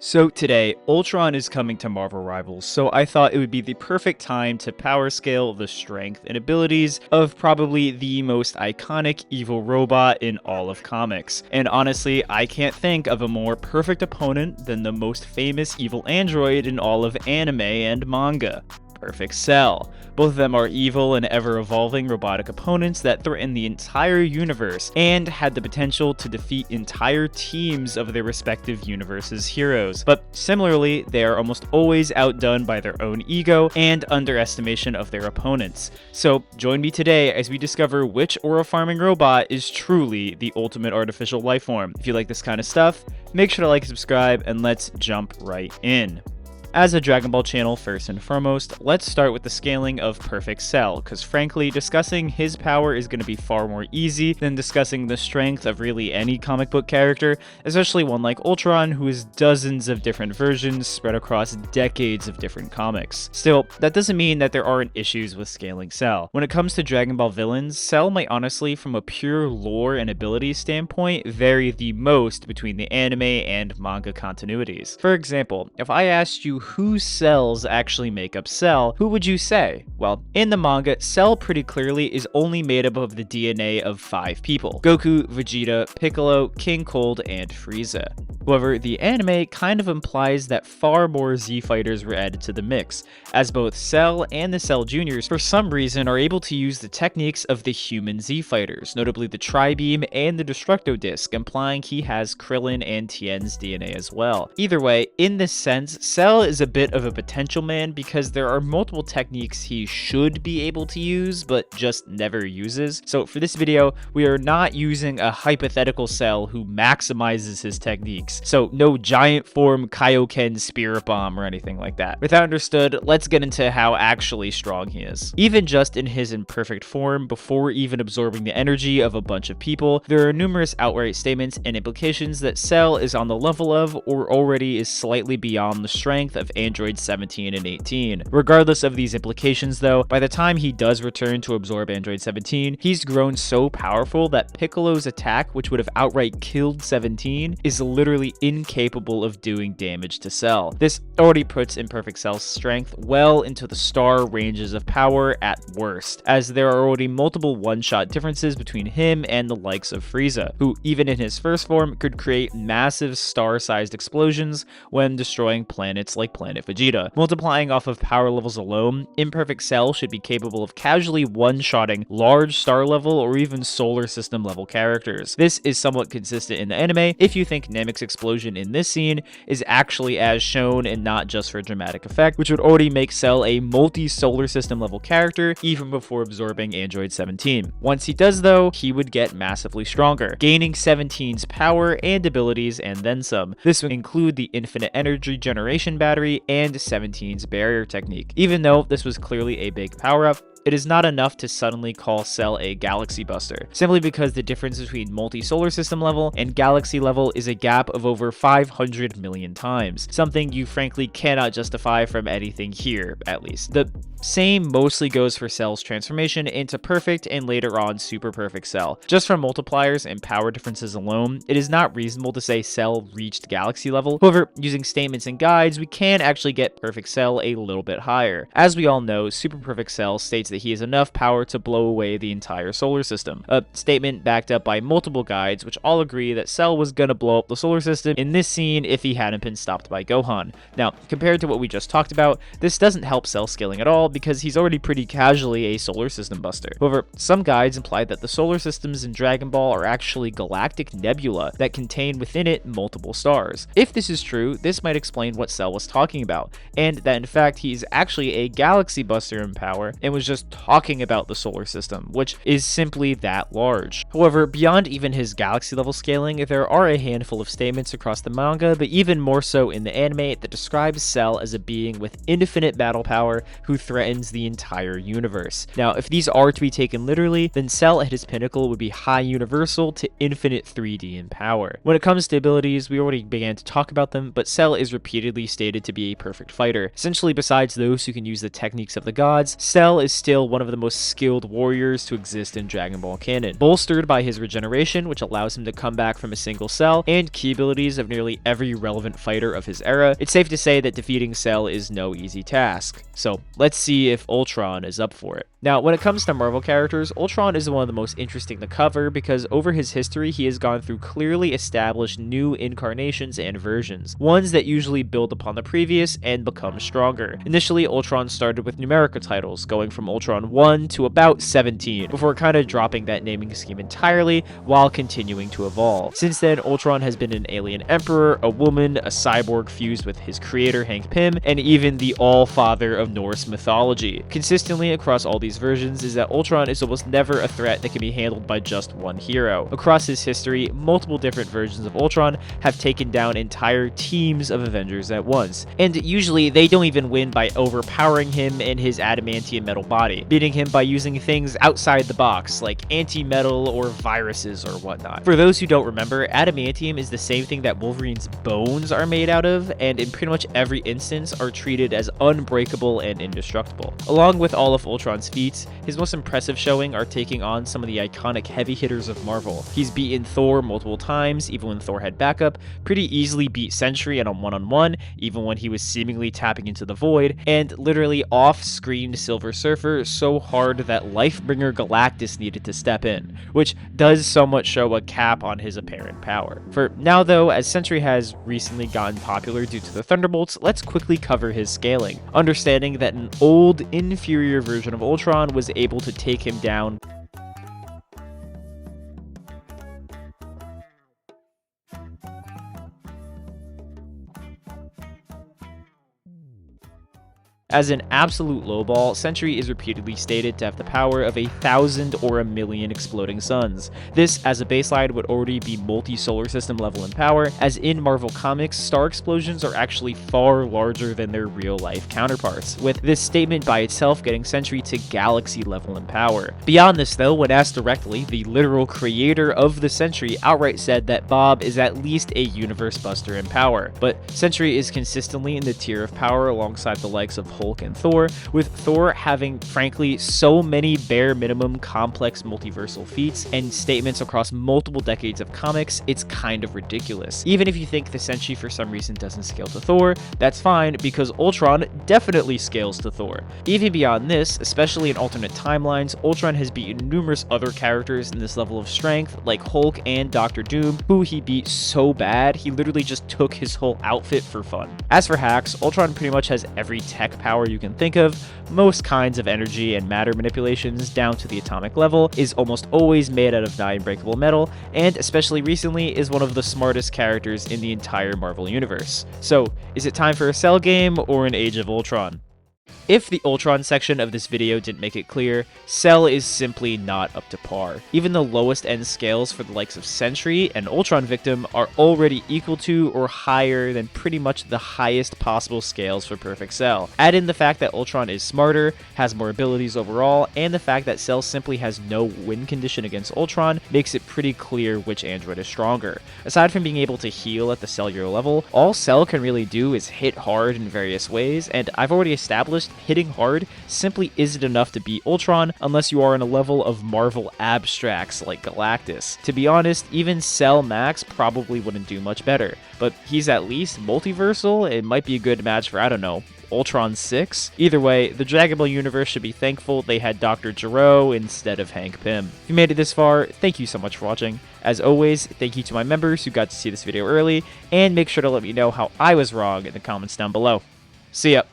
So today, Ultron is coming to Marvel Rivals, so I thought it would be the perfect time to power scale the strength and abilities of probably the most iconic evil robot in all of comics. And honestly, I can't think of a more perfect opponent than the most famous evil android in all of anime and manga. Perfect Cell. Both of them are evil and ever-evolving robotic opponents that threaten the entire universe and had the potential to defeat entire teams of their respective universe's heroes. But similarly, they are almost always outdone by their own ego and underestimation of their opponents. So join me today as we discover which aura farming robot is truly the ultimate artificial life form. If you like this kind of stuff, make sure to like and subscribe, and let's jump right in. As a Dragon Ball channel first and foremost, let's start with the scaling of Perfect Cell, because frankly, discussing his power is going to be far more easy than discussing the strength of really any comic book character, especially one like Ultron, who has dozens of different versions spread across decades of different comics. Still, that doesn't mean that there aren't issues with scaling Cell. When it comes to Dragon Ball villains, Cell might honestly, from a pure lore and ability standpoint, vary the most between the anime and manga continuities. For example, if I asked you whose cells actually make up Cell, who would you say? Well, in the manga, Cell pretty clearly is only made up of the DNA of 5 people: Goku, Vegeta, Piccolo, King Cold, and Frieza. However, the anime kind of implies that far more Z fighters were added to the mix, as both Cell and the Cell Juniors for some reason are able to use the techniques of the human Z fighters, notably the Tri-Beam and the Destructo Disc, implying he has Krillin and Tien's DNA as well. Either way, in this sense, Cell is a bit of a potential man because there are multiple techniques he should be able to use but just never uses. So for this video, we are not using a hypothetical Cell who maximizes his techniques. So no giant form Kaioken Spirit Bomb or anything like that. With that understood, let's get into how actually strong he is. Even just in his imperfect form, before even absorbing the energy of a bunch of people, there are numerous outright statements and implications that Cell is on the level of or already is slightly beyond the strength of Android 17 and 18. Regardless of these implications though, by the time he does return to absorb Android 17, he's grown so powerful that Piccolo's attack, which would have outright killed 17, is literally incapable of doing damage to Cell. This already puts Imperfect Cell's strength well into the star ranges of power at worst, as there are already multiple one-shot differences between him and the likes of Frieza, who even in his first form could create massive star-sized explosions when destroying planets like Planet Vegeta. Multiplying off of power levels alone, Imperfect Cell should be capable of casually one-shotting large star level or even solar system level characters. This is somewhat consistent in the anime if you think Namek's explosion in this scene is actually as shown and not just for dramatic effect, which would already make Cell a multi-solar system level character even before absorbing Android 17. Once he does though, he would get massively stronger, gaining 17's power and abilities and then some. This would include the infinite energy generation battery and 17's barrier technique. Even though this was clearly a big power-up, it is not enough to suddenly call Cell a galaxy buster, simply because the difference between multi-solar system level and galaxy level is a gap of over 500 million times, something you frankly cannot justify from anything here, at least. The same mostly goes for Cell's transformation into Perfect and later on Super Perfect Cell. Just from multipliers and power differences alone, it is not reasonable to say Cell reached galaxy level. However, using statements and guides, we can actually get Perfect Cell a little bit higher. As we all know, Super Perfect Cell states that he has enough power to blow away the entire solar system, a statement backed up by multiple guides which all agree that Cell was gonna blow up the solar system in this scene if he hadn't been stopped by Gohan. Now, compared to what we just talked about, this doesn't help Cell scaling at all because he's already pretty casually a solar system buster. However, some guides imply that the solar systems in Dragon Ball are actually galactic nebula that contain within it multiple stars. If this is true, this might explain what Cell was talking about, and that in fact he's actually a galaxy buster in power and was just talking about the solar system, which is simply that large. However, beyond even his galaxy level scaling, there are a handful of statements across the manga, but even more so in the anime, that describes Cell as a being with infinite battle power who threatens threatens the entire universe. Now, if these are to be taken literally, then Cell at his pinnacle would be high universal to infinite 3D in power. When it comes to abilities, we already began to talk about them, but Cell is repeatedly stated to be a perfect fighter. Essentially, besides those who can use the techniques of the gods, Cell is still one of the most skilled warriors to exist in Dragon Ball canon, bolstered by his regeneration, which allows him to come back from a single cell, and key abilities of nearly every relevant fighter of his era. It's safe to say that defeating Cell is no easy task. So let's see if Ultron is up for it. Now, when it comes to Marvel characters, Ultron is one of the most interesting to cover because over his history, he has gone through clearly established new incarnations and versions, ones that usually build upon the previous and become stronger. Initially, Ultron started with numerical titles, going from Ultron 1 to about 17, before kind of dropping that naming scheme entirely while continuing to evolve. Since then, Ultron has been an alien emperor, a woman, a cyborg fused with his creator Hank Pym, and even the all-father of Norse mythology. Consistently across all these versions is that Ultron is almost never a threat that can be handled by just one hero. Across his history, multiple different versions of Ultron have taken down entire teams of Avengers at once, and usually they don't even win by overpowering him and his adamantium metal body, beating him by using things outside the box like anti-metal or viruses or whatnot. For those who don't remember, adamantium is the same thing that Wolverine's bones are made out of, and in pretty much every instance are treated as unbreakable and indestructible. Along with all of Ultron's feats, his most impressive showing are taking on some of the iconic heavy hitters of Marvel. He's beaten Thor multiple times, even when Thor had backup, pretty easily beat Sentry on a one-on-one, even when he was seemingly tapping into the void, and literally off-screened Silver Surfer so hard that Lifebringer Galactus needed to step in, which does somewhat show a cap on his apparent power. For now though, as Sentry has recently gotten popular due to the Thunderbolts, let's quickly cover his scaling, understanding that an old, inferior version of Ultron was able to take him down As an absolute lowball, Sentry is repeatedly stated to have the power of 1,000 or 1,000,000 exploding suns. This, as a baseline, would already be multi-solar system level in power, as in Marvel Comics, star explosions are actually far larger than their real-life counterparts, with this statement by itself getting Sentry to galaxy level in power. Beyond this though, when asked directly, the literal creator of the Sentry outright said that Bob is at least a universe buster in power, but Sentry is consistently in the tier of power alongside the likes of Hulk and Thor, with Thor having frankly so many bare minimum complex multiversal feats and statements across multiple decades of comics, it's kind of ridiculous. Even if you think the Sentry for some reason doesn't scale to Thor, that's fine because Ultron definitely scales to Thor. Even beyond this, especially in alternate timelines, Ultron has beaten numerous other characters in this level of strength like Hulk and Doctor Doom, who he beat so bad he literally just took his whole outfit for fun. As for hacks, Ultron pretty much has every tech power you can think of, most kinds of energy and matter manipulations down to the atomic level, is almost always made out of non-breakable metal, and especially recently is one of the smartest characters in the entire Marvel universe. So, is it time for a Cell game or an Age of Ultron? If the Ultron section of this video didn't make it clear, Cell is simply not up to par. Even the lowest end scales for the likes of Sentry and Ultron Victim are already equal to or higher than pretty much the highest possible scales for Perfect Cell. Add in the fact that Ultron is smarter, has more abilities overall, and the fact that Cell simply has no win condition against Ultron makes it pretty clear which android is stronger. Aside from being able to heal at the cellular level, all Cell can really do is hit hard in various ways, and I've already established hitting hard simply isn't enough to beat Ultron unless you are on a level of Marvel abstracts like Galactus. To be honest, even Cell Max probably wouldn't do much better, but he's at least multiversal. It might be a good match for, I don't know, Ultron 6? Either way, the Dragon Ball universe should be thankful they had Dr. Gero instead of Hank Pym. If you made it this far, thank you so much for watching. As always, thank you to my members who got to see this video early, and make sure to let me know how I was wrong in the comments down below. See ya!